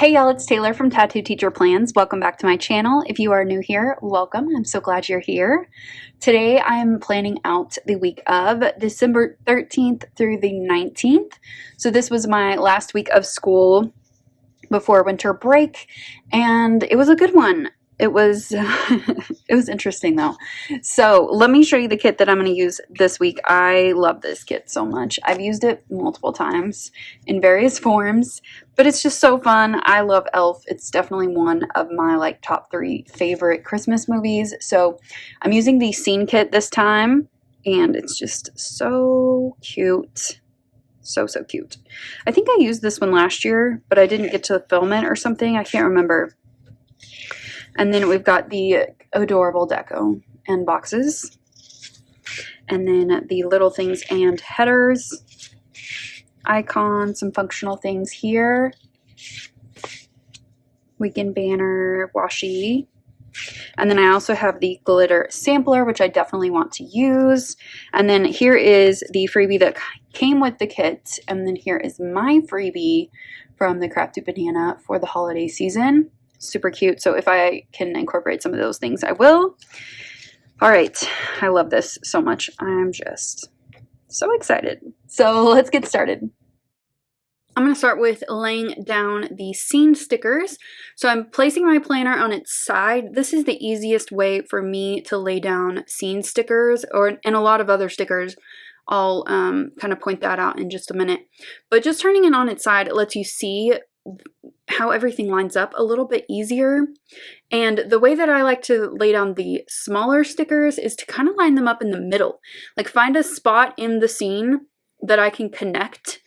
Hey y'all, it's Taylor from Tattoo Teacher Plans. Welcome back to my channel. If you are new here, welcome. I'm so glad you're here. Today I'm planning out the week of December 13th through the 19th. So this was my last week of school before winter break, and it was a good one. It was it was interesting though. So let me show you the kit that I'm going to use this week. I love this kit so much. I've used it multiple times in various forms, but it's just so fun. I love Elf. It's definitely one of my top 3 favorite Christmas movies. So I'm using the scene kit this time, and it's just so cute. So cute. I think I used this one last year, but I didn't get to film it or something. I can't remember. And then we've got the adorable deco and boxes. And then the little things and headers, icons, some functional things here. Weekend banner, washi. And then I also have the glitter sampler, which I definitely want to use. And then here is the freebie that came with the kit. And then here is my freebie from the Crafty Banana for the holiday season. Super cute. So if I can incorporate some of those things, I will. All right. I love this so much. I'm just so excited. So let's get started. I'm going to start with laying down the scene stickers. So I'm placing my planner on its side. This is the easiest way for me to lay down scene stickers and a lot of other stickers. I'll kind of point that out in just a minute. But just turning it on its side, it lets you see how everything lines up a little bit easier. And the way that I like to lay down the smaller stickers is to kind of line them up in the middle. Like find a spot in the scene that I can connect,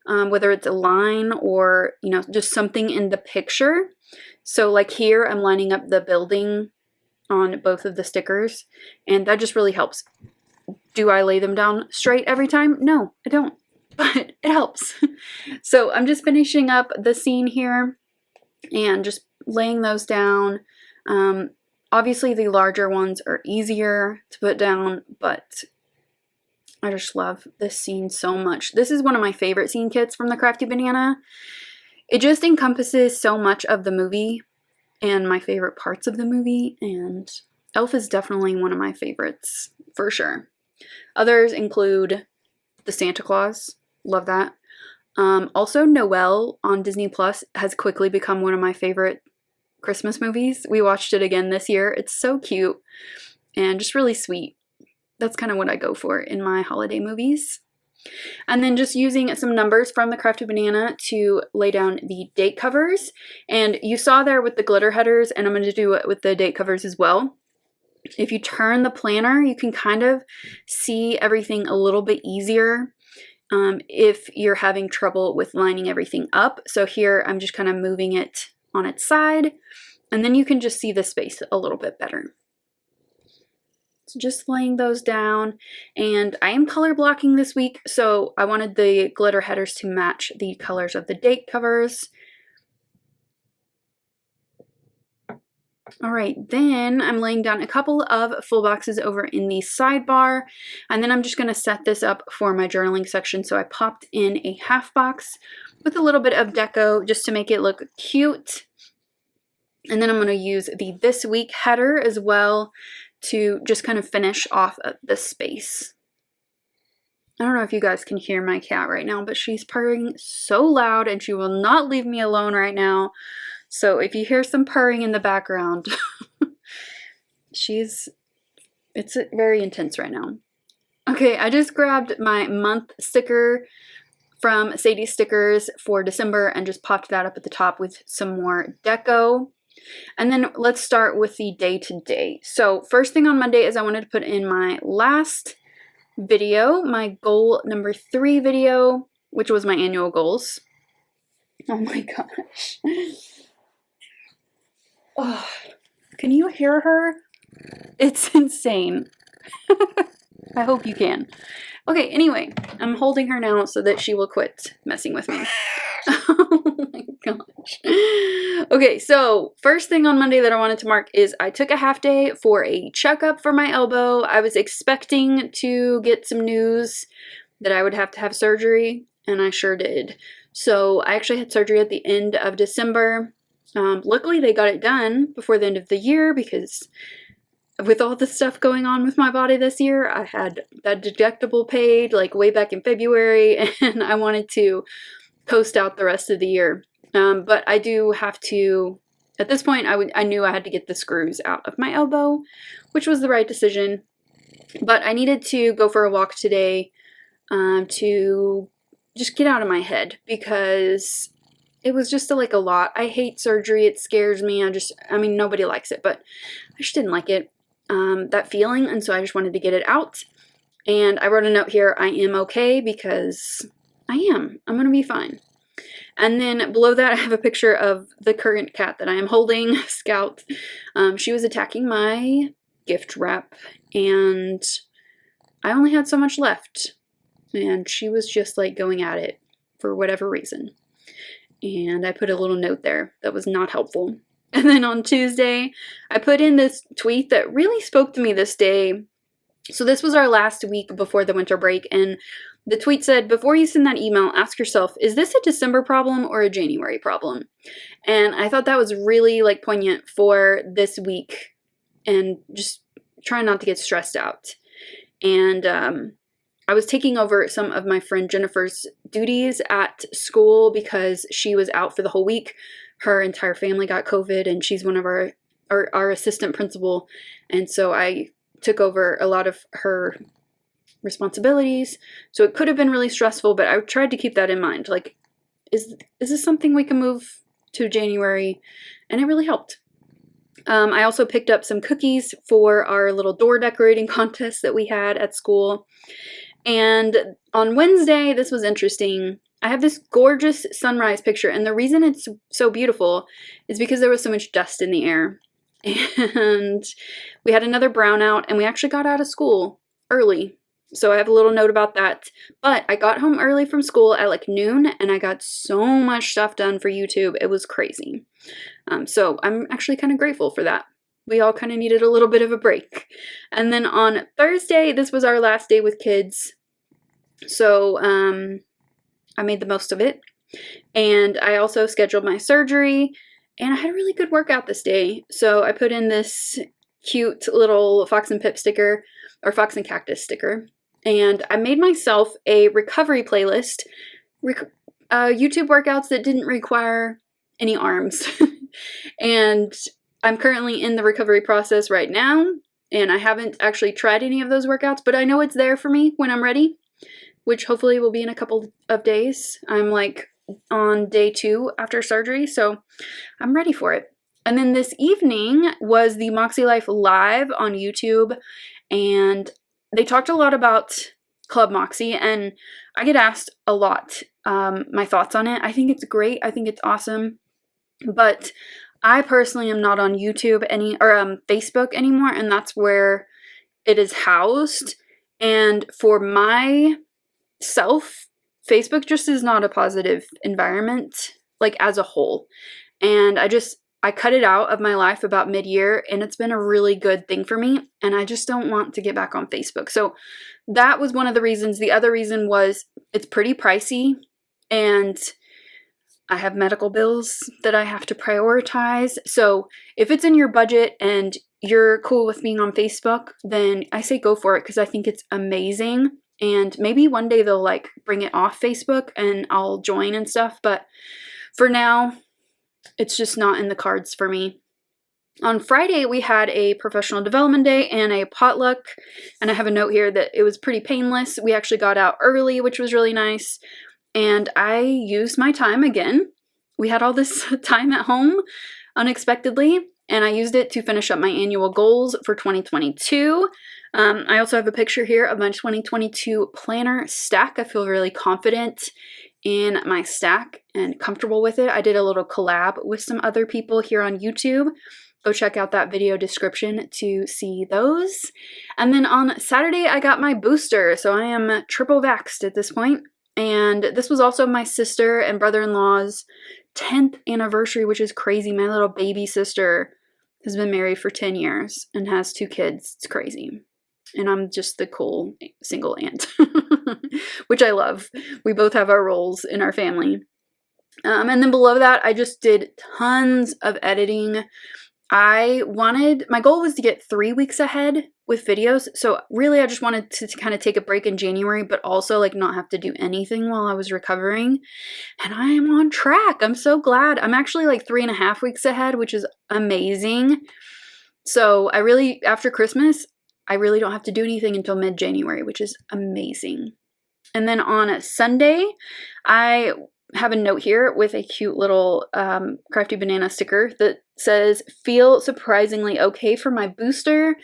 whether it's a line or, just something in the picture. So like here, I'm lining up the building on both of the stickers, and that just really helps. Do I lay them down straight every time? No, I don't. But it helps. So I'm just finishing up the scene here and just laying those down. Obviously the larger ones are easier to put down, but I just love this scene so much. This is one of my favorite scene kits from the Crafty Banana. It just encompasses so much of the movie and my favorite parts of the movie, and Elf is definitely one of my favorites for sure. Others include the Santa Claus. Love that. Also, Noel on Disney Plus has quickly become one of my favorite Christmas movies. We watched it again this year. It's so cute and just really sweet. That's kind of what I go for in my holiday movies. And then just using some numbers from the Crafty Banana to lay down the date covers. And you saw there with the glitter headers, and I'm going to do it with the date covers as well. If you turn the planner, you can kind of see everything a little bit easier if you're having trouble with lining everything up. So here I'm just kind of moving it on its side, and then you can just see the space a little bit better. So just laying those down, and I am color blocking this week, so I wanted the glitter headers to match the colors of the date covers. All right, then I'm laying down a couple of full boxes over in the sidebar, and then I'm just going to set this up for my journaling section. So I popped in a half box with a little bit of deco just to make it look cute. And then I'm going to use the This Week header as well to just kind of finish off the space. I don't know if you guys can hear my cat right now, but she's purring so loud and she will not leave me alone right now. So if you hear some purring in the background, it's very intense right now. Okay, I just grabbed my month sticker from Sadie Stickers for December and just popped that up at the top with some more deco. And then let's start with the day-to-day. So first thing on Monday is I wanted to put in my last video, my goal number 3 video, which was my annual goals. Oh my gosh. Oh, can you hear her? It's insane. I hope you can. Okay, anyway, I'm holding her now so that she will quit messing with me. Oh my gosh. Okay, so first thing on Monday that I wanted to mark is I took a half day for a checkup for my elbow. I was expecting to get some news that I would have to have surgery, and I sure did. So I actually had surgery at the end of December. Luckily, they got it done before the end of the year because with all the stuff going on with my body this year, I had that deductible paid like way back in February, and I wanted to coast out the rest of the year. But I do have to, at this point, I knew I had to get the screws out of my elbow, which was the right decision. But I needed to go for a walk today to just get out of my head because it was just like a lot. I hate surgery. It scares me. I mean, nobody likes it, but I just didn't like it, that feeling. And so I just wanted to get it out. And I wrote a note here, I am okay, because I am. I'm going to be fine. And then below that, I have a picture of the current cat that I am holding, Scout. She was attacking my gift wrap, and I only had so much left. And she was just like going at it for whatever reason. And I put a little note there that was not helpful. And then on Tuesday, I put in this tweet that really spoke to me this day. So this was our last week before the winter break, and the tweet said, before you send that email, ask yourself, is this a December problem or a January problem? And I thought that was really like poignant for this week and just trying not to get stressed out. And I was taking over some of my friend Jennifer's duties at school because she was out for the whole week. Her entire family got COVID, and she's one of our assistant principal. And so I took over a lot of her responsibilities. So it could have been really stressful, but I tried to keep that in mind. Like, is this something we can move to January? And it really helped. I also picked up some cookies for our little door decorating contest that we had at school. And on Wednesday, this was interesting. I have this gorgeous sunrise picture, and the reason it's so beautiful is because there was so much dust in the air. And we had another brownout, and we actually got out of school early. So I have a little note about that. But I got home early from school at like noon, and I got so much stuff done for YouTube. It was crazy. So I'm actually kind of grateful for that. We all kind of needed a little bit of a break. And then on Thursday, this was our last day with kids. So I made the most of it. And I also scheduled my surgery. And I had a really good workout this day. So I put in this cute little Fox and Pip sticker, or Fox and Cactus sticker. And I made myself a recovery playlist, YouTube workouts that didn't require any arms. And I'm currently in the recovery process right now, and I haven't actually tried any of those workouts, but I know it's there for me when I'm ready, which hopefully will be in a couple of days. I'm like on day 2 after surgery, so I'm ready for it. And then this evening was the Moxie Life Live on YouTube, and they talked a lot about Club Moxie, and I get asked a lot my thoughts on it. I think it's great. I think it's awesome, but I personally am not on YouTube or Facebook anymore, and that's where it is housed. And for myself, Facebook just is not a positive environment, like as a whole. And I cut it out of my life about mid-year, and it's been a really good thing for me, and I just don't want to get back on Facebook. So that was one of the reasons. The other reason was it's pretty pricey, and I have medical bills that I have to prioritize. So if it's in your budget and you're cool with being on Facebook, then I say go for it, because I think it's amazing. And maybe one day they'll like bring it off Facebook and I'll join and stuff. But for now, it's just not in the cards for me. On Friday, we had a professional development day and a potluck. And I have a note here that it was pretty painless. We actually got out early, which was really nice. And I used my time again. We had all this time at home unexpectedly, and I used it to finish up my annual goals for 2022. I also have a picture here of my 2022 planner stack. I feel really confident in my stack and comfortable with it. I did a little collab with some other people here on YouTube. Go check out that video description to see those. And then on Saturday, I got my booster, so I am triple vaxxed at this point. And this was also my sister and brother-in-law's 10th anniversary, which is crazy. My little baby sister has been married for 10 years and has 2 kids. It's crazy. And I'm just the cool single aunt, which I love. We both have our roles in our family. And then below that, I just did tons of editing. My goal was to get 3 weeks ahead with videos. So really, I just wanted to kind of take a break in January, but also like not have to do anything while I was recovering. And I am on track. I'm so glad. I'm actually like 3.5 weeks ahead, which is amazing. So after Christmas, I really don't have to do anything until mid-January, which is amazing. And then on Sunday, I have a note here with a cute little crafty banana sticker that says, "Feel surprisingly okay for my booster.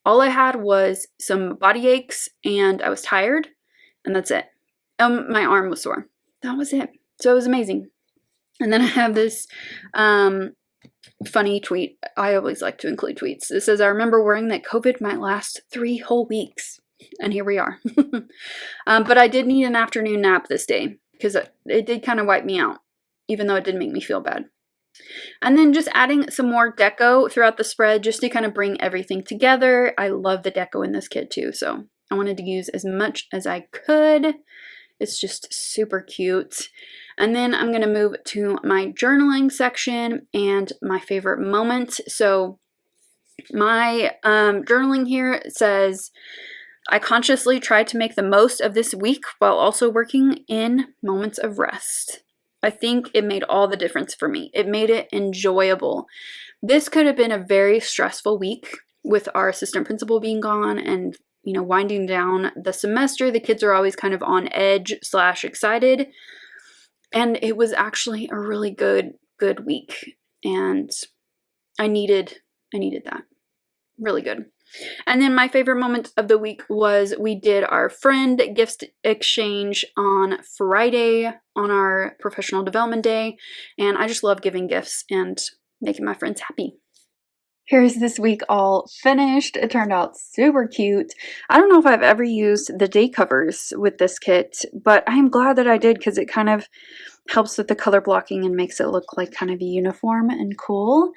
All I had was some body aches and I was tired, and that's it. My arm was sore. That was it. So it was amazing." And then I have this funny tweet. I always like to include tweets. It says, "I remember worrying that COVID might last 3 whole weeks." And here we are. But I did need an afternoon nap this day because it did kind of wipe me out, even though it did make me feel bad. And then just adding some more deco throughout the spread just to kind of bring everything together. I love the deco in this kit too, so I wanted to use as much as I could. It's just super cute. And then I'm going to move to my journaling section and my favorite moment. So my journaling here says, "I consciously tried to make the most of this week while also working in moments of rest. I think it made all the difference for me. It made it enjoyable. This could have been a very stressful week with our assistant principal being gone and, winding down the semester. The kids are always kind of on edge / excited. And it was actually a really good week. And I needed that. Really good. And then my favorite moment of the week was we did our friend gift exchange on Friday on our professional development day. And I just love giving gifts and making my friends happy. Here's this week all finished. It turned out super cute. I don't know if I've ever used the day covers with this kit, but I am glad that I did because it kind of helps with the color blocking and makes it look like kind of a uniform and cool.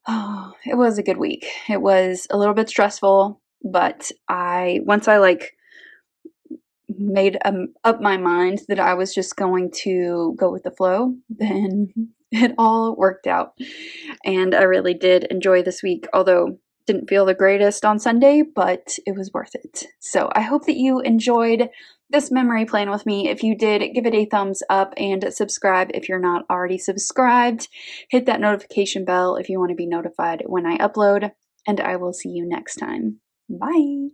Oh, it was a good week. It was a little bit stressful, but once I made up my mind that I was just going to go with the flow, then it all worked out. And I really did enjoy this week, although didn't feel the greatest on Sunday, but it was worth it. So I hope that you enjoyed this memory plan with me. If you did, give it a thumbs up and subscribe if you're not already subscribed. Hit that notification bell if you want to be notified when I upload, and I will see you next time. Bye!